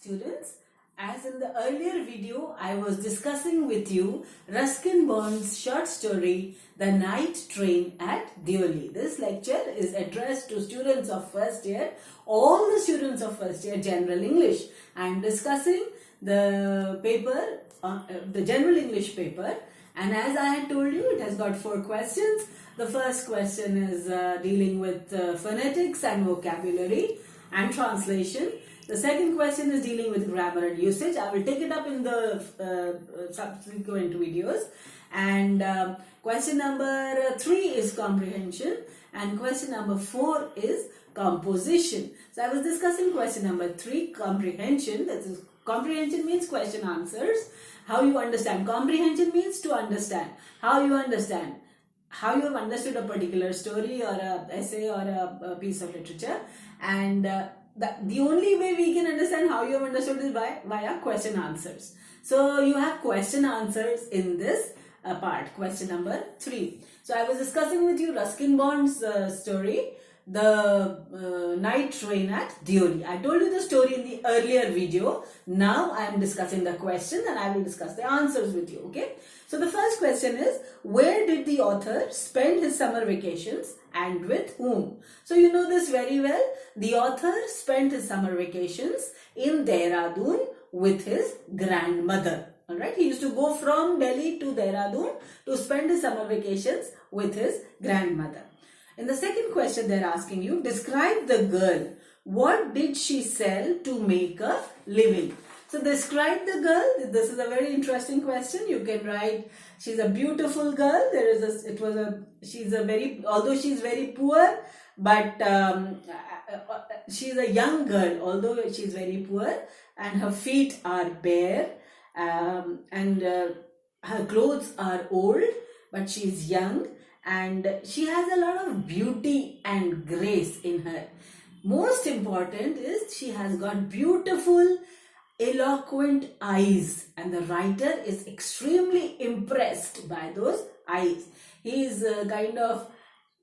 students. As in the earlier video, I was discussing with you Ruskin Bond's short story, The Night Train at Deoli. This lecture is addressed to students of first year, all the students of first year General English. I am discussing the paper, the General English paper, and as I had told you, it has got 4 questions. The first question is dealing with phonetics and vocabulary and translation. The second question is dealing with grammar and usage. I will take it up in the subsequent videos. And question number 3 is comprehension. And question number 4 is composition. So I was discussing question number 3, comprehension. That is, comprehension means question answers. How you understand. Comprehension means to understand. How you understand. How you have understood a particular story or a essay or a piece of literature. And the only way we can understand how you have understood is via question answers. So you have question answers in this part, question number 3. So I was discussing with you Ruskin Bond's story, The Night Train at Deoli. I told you the story in the earlier video. Now I am discussing the questions and I will discuss the answers with you. Okay. So the first question is, where did the author spend his summer vacations and with whom? So you know this very well. The author spent his summer vacations in Dehradun with his grandmother. Alright, he used to go from Delhi to Dehradun to spend his summer vacations with his grandmother. In the second question, they're asking you, describe the girl. What did she sell to make a living? So describe the girl. This is a very interesting question. You can write, she's a beautiful girl. Although she's very poor, but she's a young girl, although she's very poor, and her feet are bare, and her clothes are old, but she's young, and she has a lot of beauty and grace in her. Most important is she has got beautiful, eloquent eyes, and the writer is extremely impressed by those eyes. He is kind of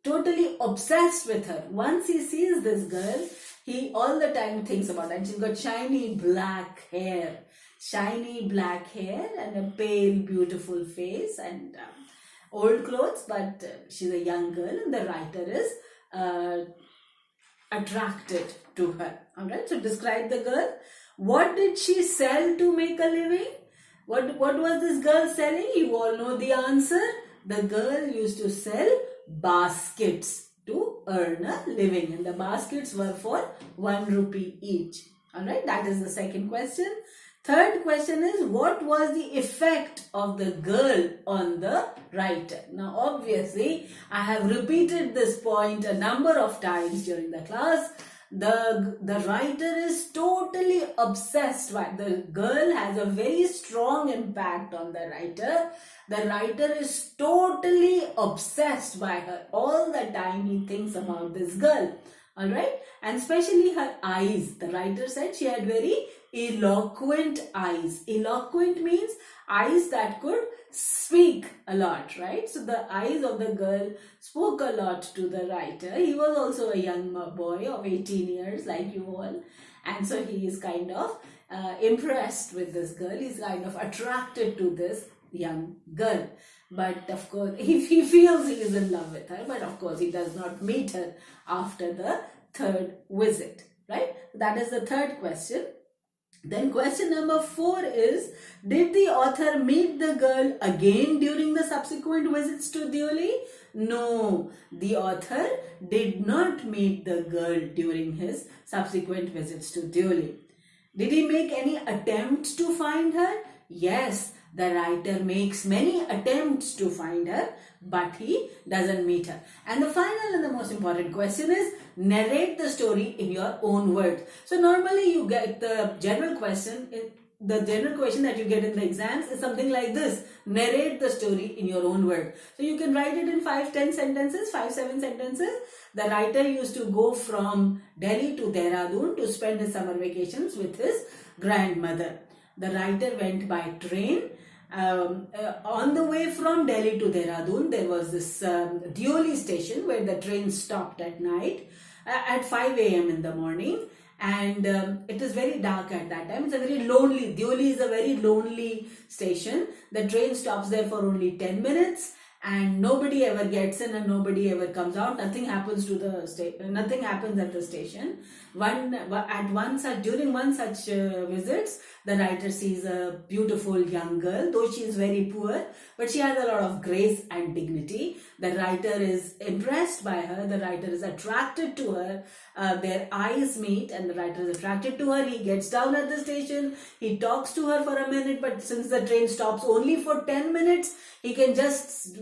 totally obsessed with her. Once he sees this girl, he all the time thinks about her. And she's got shiny black hair and a pale, beautiful face and old clothes, but she's a young girl and the writer is attracted to her. Alright, so describe the girl. What did she sell to make a living? What was this girl selling? You all know the answer. The girl used to sell baskets to earn a living, and the baskets were for 1 rupee each. Alright, that is the second question. Third question is, what was the effect of the girl on the writer? Now obviously, I have repeated this point a number of times during the class. The writer is totally obsessed by the girl, has a very strong impact on the writer. The writer is totally obsessed by her. All the time he thinks about this girl. Alright? And especially her eyes. The writer said she had very eloquent eyes. Eloquent means eyes that could speak a lot, right? So the eyes of the girl spoke a lot to the writer. He was also a young boy of 18 years like you all, and so he is kind of impressed with this girl. He's kind of attracted to this young girl, but of course he feels he is in love with her, but of course he does not meet her after the third visit, right? That is the third question. Then question number 4 is, did the author meet the girl again during the subsequent visits to Deoli? No, the author did not meet the girl during his subsequent visits to Deoli. Did he make any attempts to find her? Yes, the writer makes many attempts to find her, but he doesn't meet her. And the final and the most important question is, narrate the story in your own words. So normally you get the general question. The general question that you get in the exams is something like this: narrate the story in your own words. So you can write it in 5-10 sentences, 5-7 sentences. The writer used to go from Delhi to Dehradun to spend his summer vacations with his grandmother. The writer went by train. On the way from Delhi to Dehradun, there was this Deoli station where the train stopped at night at 5 a.m. in the morning, and it is very dark at that time. It's a very lonely, Deoli is a very lonely station. The train stops there for only 10 minutes and nobody ever gets in and nobody ever comes out. Nothing happens to the nothing happens at the station. During one such visits, the writer sees a beautiful young girl, though she is very poor, but she has a lot of grace and dignity. The writer is impressed by her, the writer is attracted to her, their eyes meet and the writer is attracted to her. He gets down at the station, he talks to her for a minute, but since the train stops only for 10 minutes, he can just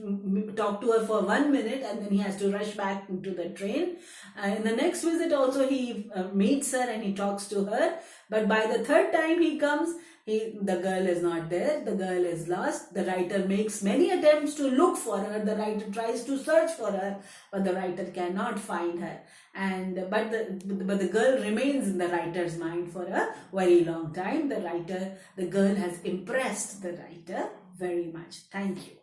talk to her for 1 minute and then he has to rush back into the train. In the next visit also he meets her and he talks to her, but by the third time he comes, the girl is not there, the girl is lost. The writer makes many attempts to look for her, the writer tries to search for her, but the writer cannot find her. But the girl remains in the writer's mind for a very long time. The girl has impressed the writer very much. Thank you.